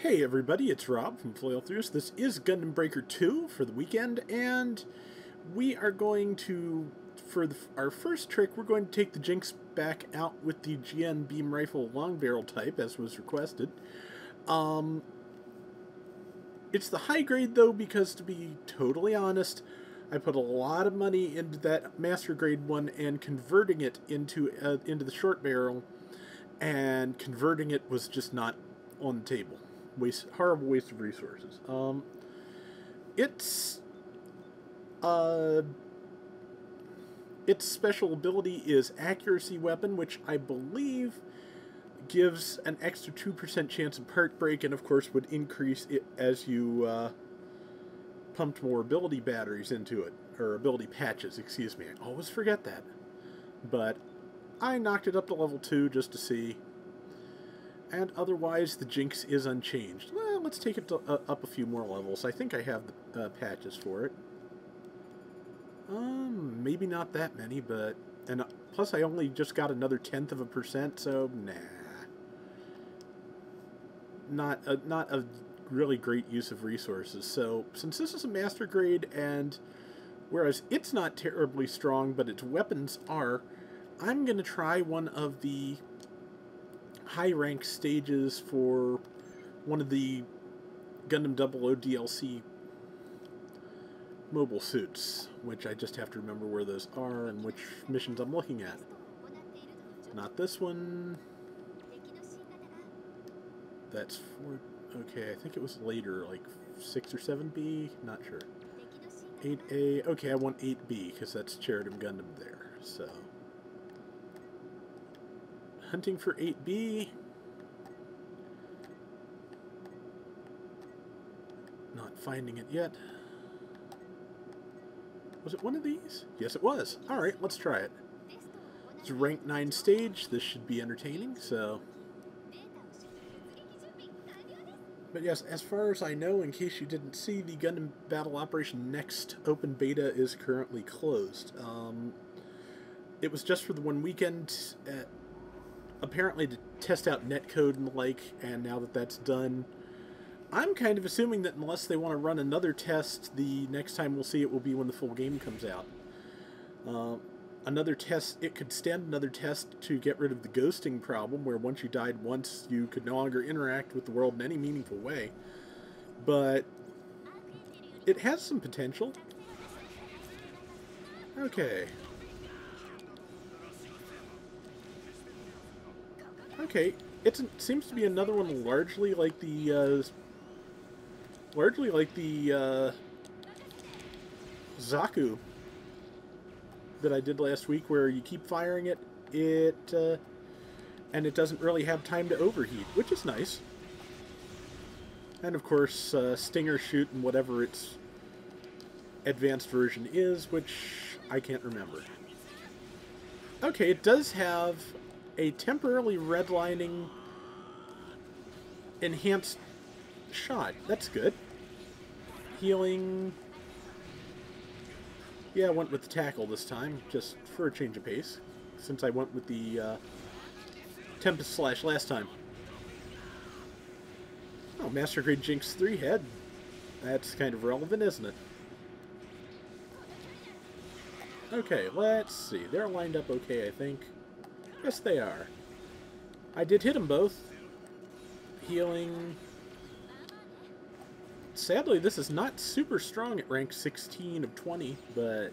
Hey everybody, it's Rob from Flailthroughs. This is Gundam Breaker 2 for the weekend, and we are going to, for our first trick, we're going to take the Jinx back out with the GN beam rifle long barrel type, as was requested. It's the high grade though, because to be totally honest, I put a lot of money into that master grade one and converting it into the short barrel, and converting it was just not on the table. Horrible waste of resources. Its special ability is accuracy weapon, which I believe gives an extra 2% chance of part break, and of course would increase it as you pumped more ability batteries into it, or ability patches, excuse me. I always forget that. But I knocked it up to level 2 just to see. And otherwise, the Jinx is unchanged. Well, let's take it to, up a few more levels. I think I have the patches for it. Maybe not that many, but... And plus, I only just got another 0.1%, so nah. Not a really great use of resources. So, since this is a master grade, and whereas it's not terribly strong, but its weapons are, I'm going to try one of the high rank stages for one of the Gundam Battle DLC mobile suits, which I just have to remember where those are and which missions I'm looking at. Not this one. That's for... Okay, I think it was later, like 6 or 7B? Not sure. 8A. Okay, I want 8B, because that's Cherubim Gundam there, so... Hunting for 8B. Not finding it yet. Was it one of these? Yes, it was. Alright, let's try it. It's a rank 9 stage. This should be entertaining, so... But yes, as far as I know, in case you didn't see, the Gundam Battle Operation Next open beta is currently closed. It was just for the one weekend... apparently to test out netcode and the like, and now that that's done, I'm kind of assuming that unless they want to run another test, the next time we'll see it will be when the full game comes out. Another test, it could stand another test to get rid of the ghosting problem, where once you died once, you could no longer interact with the world in any meaningful way. But it has some potential. Okay. Okay, it seems to be another one largely like the Zaku that I did last week, where you keep firing it, and it doesn't really have time to overheat, which is nice. And of course, Stinger Shoot and whatever its advanced version is, which I can't remember. Okay, it does have a temporarily redlining enhanced shot. That's good. Healing. Yeah, I went with the tackle this time, just for a change of pace, since I went with the Tempest Slash last time. Oh, Master Grade Jinx 3 head. That's kind of relevant, isn't it? Okay, let's see. They're lined up okay, I think. Yes, they are. I did hit them both. Healing. Sadly, this is not super strong at rank 16 of 20, but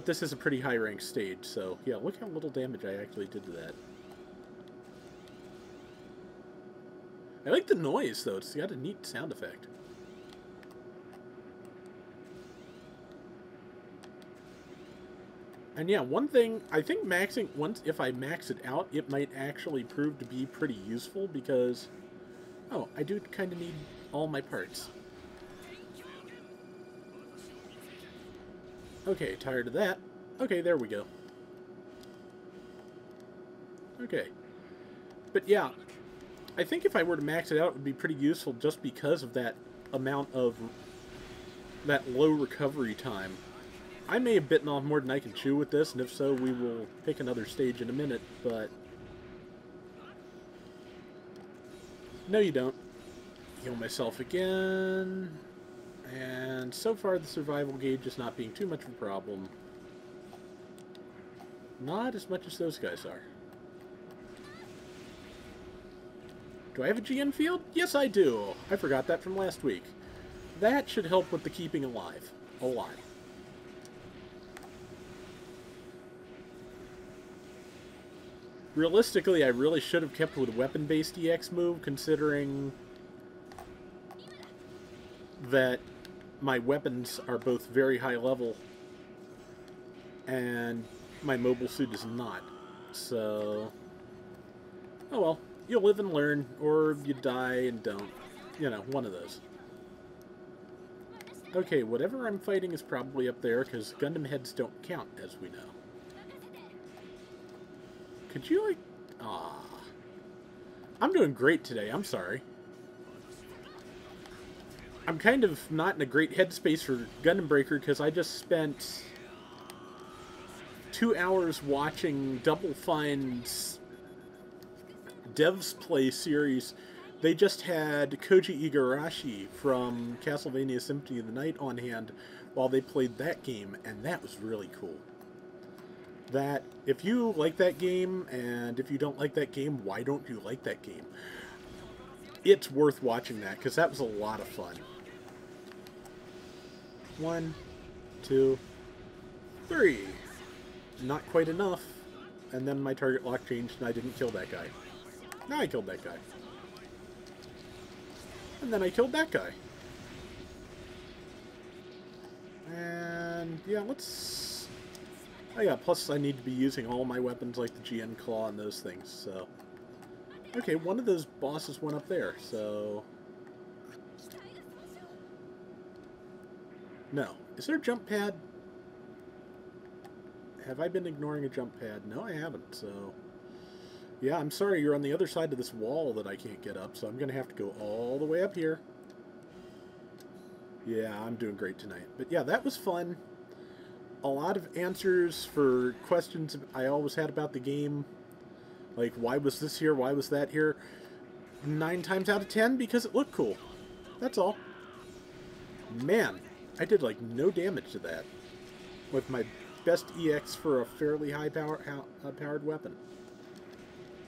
this is a pretty high rank stage, so yeah, look how little damage I actually did to that. I like the noise, though. It's got a neat sound effect. And yeah, one thing, I think maxing, if I max it out, it might actually prove to be pretty useful, because, oh, I do kind of need all my parts. Okay, tired of that. Okay, there we go. Okay. But yeah, I think if I were to max it out, it would be pretty useful just because of that amount of, that low recovery time. I may have bitten off more than I can chew with this, and if so, we will pick another stage in a minute, but No, you don't. Heal myself again. And so far the survival gauge is not being too much of a problem. Not as much as those guys are. Do I have a GN field? Yes, I do. I forgot that from last week. That should help with the keeping alive. A lot. Realistically, I really should have kept with a weapon-based EX move, considering that my weapons are both very high level and my mobile suit is not. So, oh well. You live and learn, or you die and don't. You know, one of those. Okay, whatever I'm fighting is probably up there, because Gundam heads don't count, as we know. Could you, like... Ah. I'm doing great today, I'm sorry. I'm kind of not in a great headspace for Gundam Breaker, because I just spent 2 hours watching Double Fine's Devs Play series. They just had Koji Igarashi from Castlevania Symphony of the Night on hand while they played that game, and that was really cool. That, if you like that game, and if you don't like that game, why don't you like that game? It's worth watching that, because that was a lot of fun. 1, 2, 3. Not quite enough. And then my target lock changed and I didn't kill that guy. Now I killed that guy. And then I killed that guy. And yeah, let's... Oh yeah, plus I need to be using all my weapons like the GN Claw and those things, so... Okay, one of those bosses went up there, so... No. Is there a jump pad? Have I been ignoring a jump pad? No, I haven't, so... Yeah, I'm sorry, you're on the other side of this wall that I can't get up, so I'm going to have to go all the way up here. Yeah, I'm doing great tonight. But yeah, that was fun. A lot of answers for questions I always had about the game. Like, why was this here? Why was that here? 9 times out of 10, because it looked cool. That's all. Man, I did, like, no damage to that. With my best EX for a fairly high-powered weapon.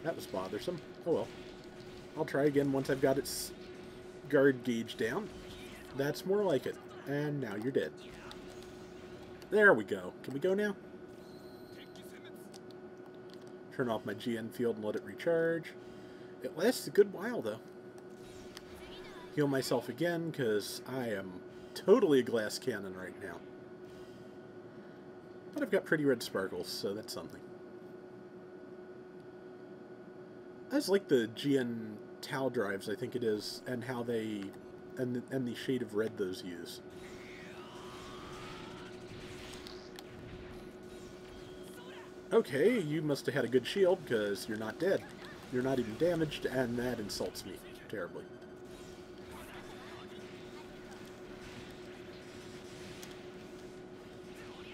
That was bothersome. Oh well. I'll try again once I've got its guard gauge down. That's more like it. And now you're dead. There we go. Can we go now? Turn off my GN field and let it recharge. It lasts a good while, though. Heal myself again, because I am totally a glass cannon right now. But I've got pretty red sparkles, so that's something. I just like the GN Tau drives, I think it is, and how they... and the shade of red those use. Okay, you must have had a good shield, because you're not dead. You're not even damaged, and that insults me terribly.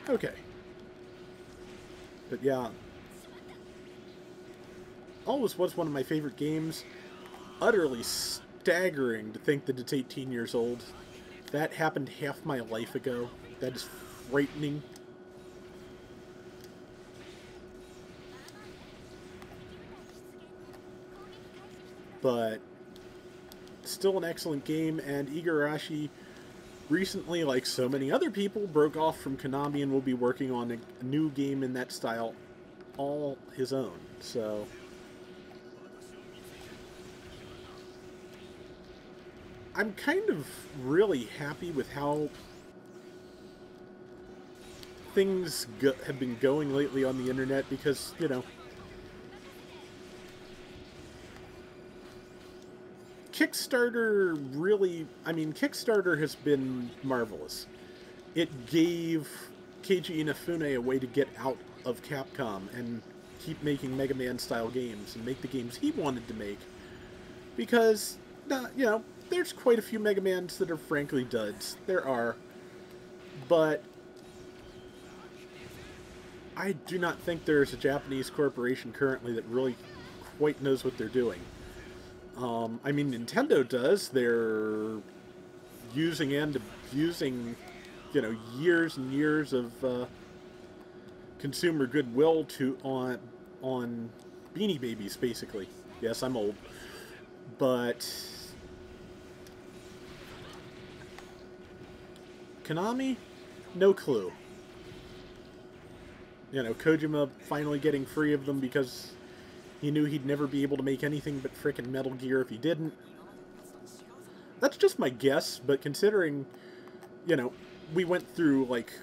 Okay. But yeah... Always was one of my favorite games. Utterly staggering to think that it's 18 years old. That happened half my life ago. That is frightening. But still an excellent game, and Igarashi recently, like so many other people, broke off from Konami and will be working on a new game in that style all his own. So... I'm kind of really happy with how things have been going lately on the internet because, you know, Kickstarter really, I mean, Kickstarter has been marvelous. It gave Keiji Inafune a way to get out of Capcom and keep making Mega Man style games and make the games he wanted to make because, you know, there's quite a few Mega Mans that are frankly duds. There are. But I do not think there's a Japanese corporation currently that really quite knows what they're doing. I mean, Nintendo does. They're using and abusing, years and years of consumer goodwill on Beanie Babies, basically. Yes, I'm old, but Konami, no clue. Kojima finally getting free of them because he knew he'd never be able to make anything but frickin' Metal Gear if he didn't. That's just my guess, but considering, we went through, like,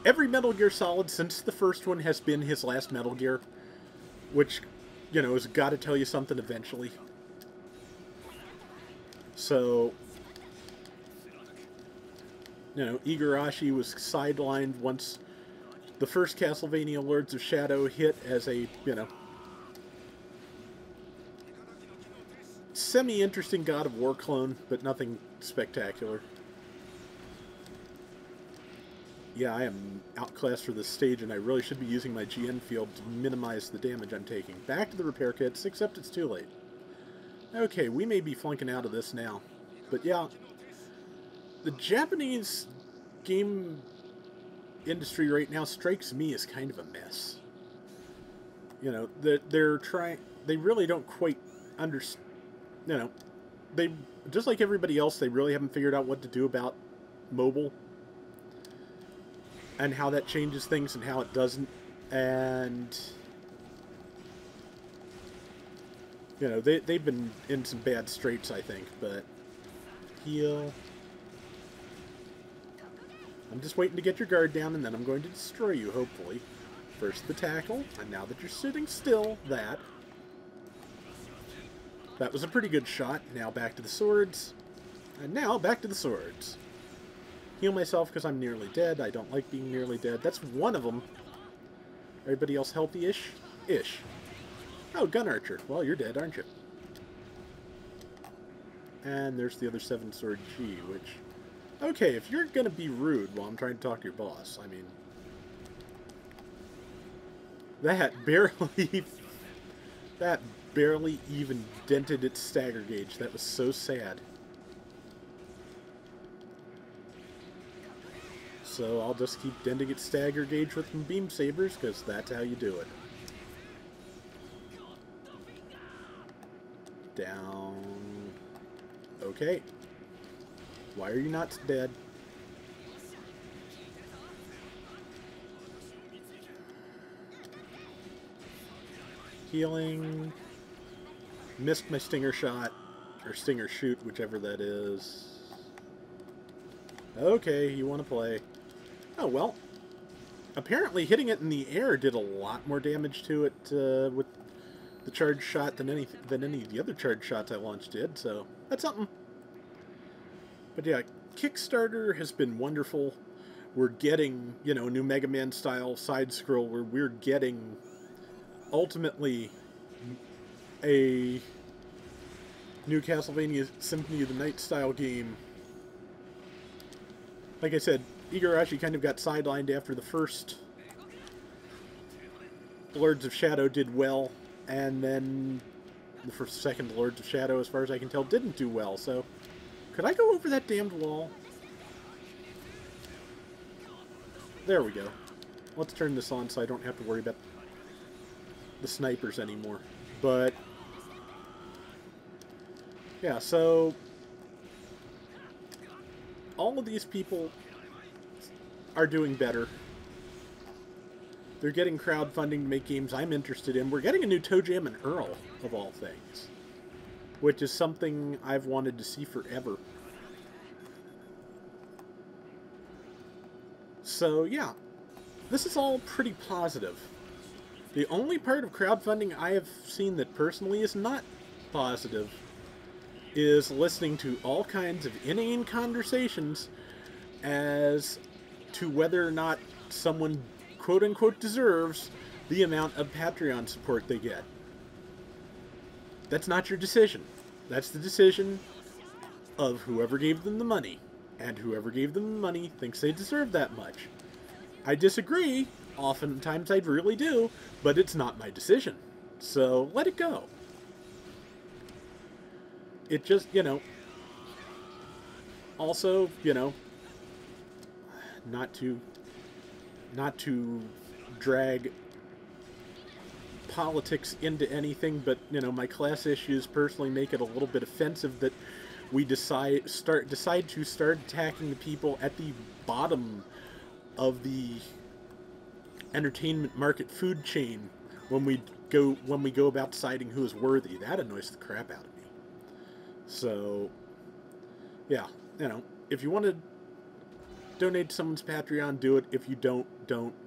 every Metal Gear Solid since the first one has been his last Metal Gear, which, has got to tell you something eventually. So, Igarashi was sidelined once the first Castlevania Lords of Shadow hit as a, semi-interesting God of War clone, but nothing spectacular. Yeah, I am outclassed for this stage, and I really should be using my GN field to minimize the damage I'm taking. Back to the repair kits, except it's too late. Okay, we may be flunking out of this now. But yeah, the Japanese game industry right now strikes me as kind of a mess. They're trying... They really don't quite understand... they, just like everybody else, they really haven't figured out what to do about mobile and how that changes things and how it doesn't. And they've been in some bad straits, I think. But heal. I'm just waiting to get your guard down, and then I'm going to destroy you, hopefully. First the tackle, and now that you're sitting still, that was a pretty good shot. Now back to the swords. And now back to the swords. Heal myself because I'm nearly dead. I don't like being nearly dead. That's one of them. Everybody else healthy-ish? Ish. Oh, Gun Archer. Well, you're dead, aren't you? And there's the other 7-sword G, which... Okay, if you're going to be rude while I'm trying to talk to your boss, I mean... That barely even dented its stagger gauge. That was so sad. So I'll just keep denting its stagger gauge with some beam sabers, because that's how you do it. Down. Okay. Why are you not dead? Healing. Missed my stinger shot. Or stinger shoot, whichever that is. Okay, you want to play. Oh, well. Apparently hitting it in the air did a lot more damage to it with the charge shot than any of the other charge shots I launched did, so that's something. But yeah, Kickstarter has been wonderful. We're getting, a new Mega Man style side scroll where we're getting ultimately a new Castlevania Symphony of the Night style game. Like I said, Igarashi kind of got sidelined after the first Lords of Shadow did well, and then the second Lords of Shadow, as far as I can tell, didn't do well, so... Could I go over that damned wall? There we go. Let's turn this on so I don't have to worry about the snipers anymore. But... yeah, so... all of these people are doing better. They're getting crowdfunding to make games I'm interested in. We're getting a new Toe Jam and Earl, of all things. Which is something I've wanted to see forever. So, yeah. This is all pretty positive. The only part of crowdfunding I have seen that personally is not positive is listening to all kinds of inane conversations as to whether or not someone quote-unquote deserves the amount of Patreon support they get. That's not your decision. That's the decision of whoever gave them the money. And whoever gave them the money thinks they deserve that much. I disagree. Oftentimes I really do. But it's not my decision. So let it go. it just, also, not to drag politics into anything, but my class issues personally make it a little bit offensive that we decide to start attacking the people at the bottom of the entertainment market food chain when we go about deciding who is worthy. That annoys the crap out of me. So yeah, if you want to donate to someone's Patreon, do it. If you don't,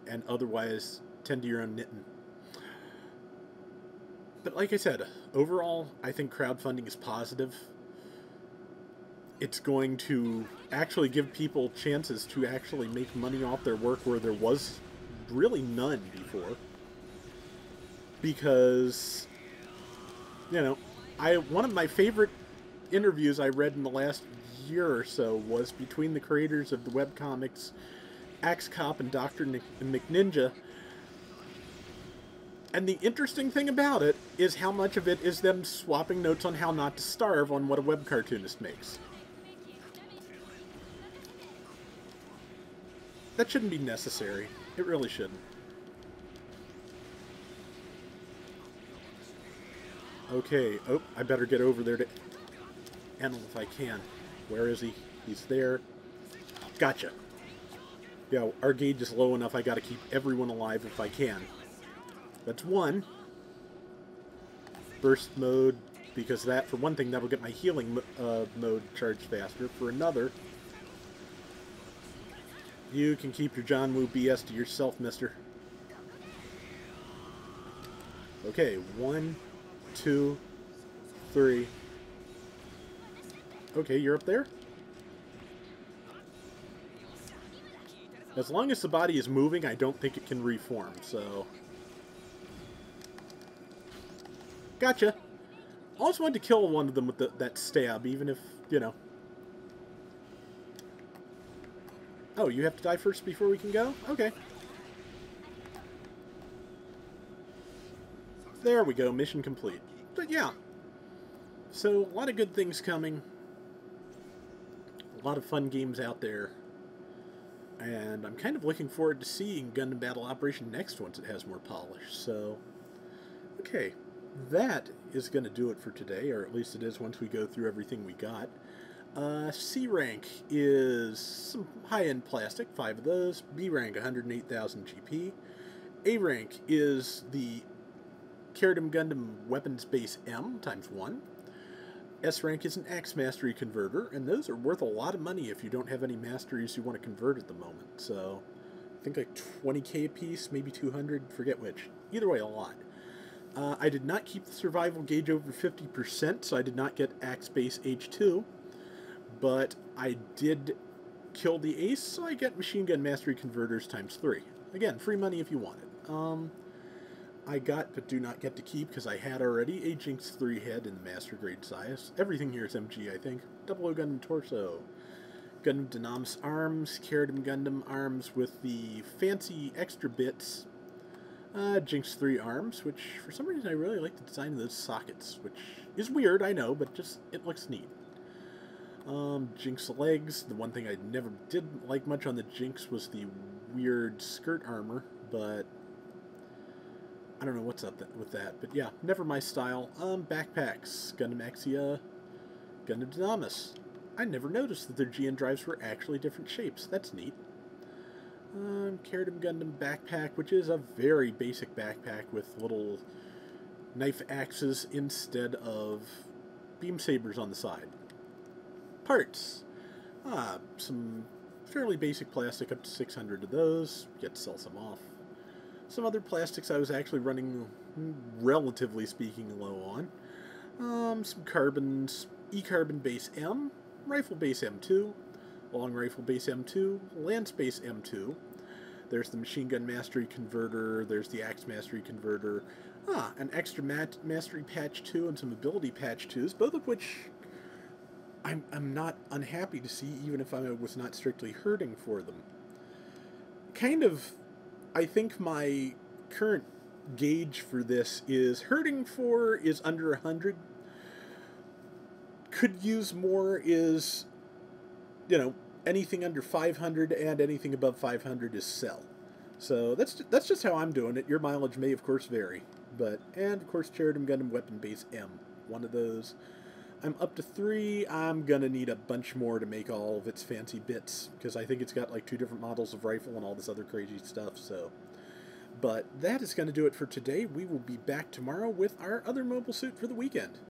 and otherwise tend to your own knitting. But like I said, overall, I think crowdfunding is positive. It's going to actually give people chances to actually make money off their work where there was really none before. Because, one of my favorite interviews I read in the last year or so was between the creators of the webcomics Axe Cop and Dr. McNinja. And the interesting thing about it is how much of it is them swapping notes on how not to starve on what a web cartoonist makes. That shouldn't be necessary. It really shouldn't. Okay. Oh, I better get over there to handle if I can. Where is he? He's there. Gotcha. Yeah, our gauge is low enough I gotta keep everyone alive if I can. That's one. Burst mode, because that, for one thing, that'll get my healing mode charged faster. For another, you can keep your John Woo BS to yourself, mister. Okay, 1, 2, 3. Okay, you're up there? As long as the body is moving, I don't think it can reform, so... Gotcha. I always wanted to kill one of them with that stab, even if, Oh, you have to die first before we can go? Okay. There we go, mission complete. But yeah. So, a lot of good things coming. A lot of fun games out there. And I'm kind of looking forward to seeing Gundam Battle Operation next once it has more polish. So, okay. That is going to do it for today, or at least it is once we go through everything we got. C rank is some high-end plastic, 5 of those. B rank, 108,000 GP. A rank is the Karadim Gundam Weapons Base M ×1. S rank is an Axe Mastery Converter, and those are worth a lot of money if you don't have any masteries you want to convert at the moment. So, I think like 20k a piece, maybe 200, forget which. Either way, a lot. I did not keep the survival gauge over 50%, so I did not get Axe Base H2. But I did kill the ace, so I get Machine Gun Mastery Converters ×3. Again, free money if you want it. I got, but do not get to keep, because I had already, a Jinx 3 head in the Master Grade size. Everything here is MG, I think. 00 Gundam Torso. Gundam Dynamis arms, Karadim Gundam arms with the fancy extra bits. Jinx 3 arms, which for some reason I really like the design of those sockets, which is weird, I know, but just, it looks neat. Jinx legs. The one thing I never did like much on the Jinx was the weird skirt armor, but I don't know what's up with that. But yeah, never my style. Backpacks. Gundam Axia, Gundam Dynamis. I never noticed that their GN drives were actually different shapes. That's neat. Karadim Gundam backpack, which is a very basic backpack with little knife axes instead of beam sabers on the side. Parts. Some fairly basic plastic, up to 600 of those. Get to sell some off. Some other plastics I was actually running, relatively speaking, low on. Some carbons. E-Carbon Base M, Rifle Base M2, Long Rifle Base M2, Lance Base M2. There's the Machine Gun Mastery Converter, there's the Axe Mastery Converter, an extra Mastery Patch 2 and some Ability Patch 2s, both of which I'm not unhappy to see, even if I was not strictly hurting for them. Kind of, I think my current gauge for this is hurting for is under 100. could use more is, you know, anything under 500 and anything above 500 is sell. So that's just how I'm doing it. Your mileage may, of course, vary. But, and of course, Cherubim Gundam Weapon Base M. One of those. I'm up to 3. I'm going to need a bunch more to make all of its fancy bits, because I think it's got like 2 different models of rifle and all this other crazy stuff, so. But that is going to do it for today. We will be back tomorrow with our other mobile suit for the weekend.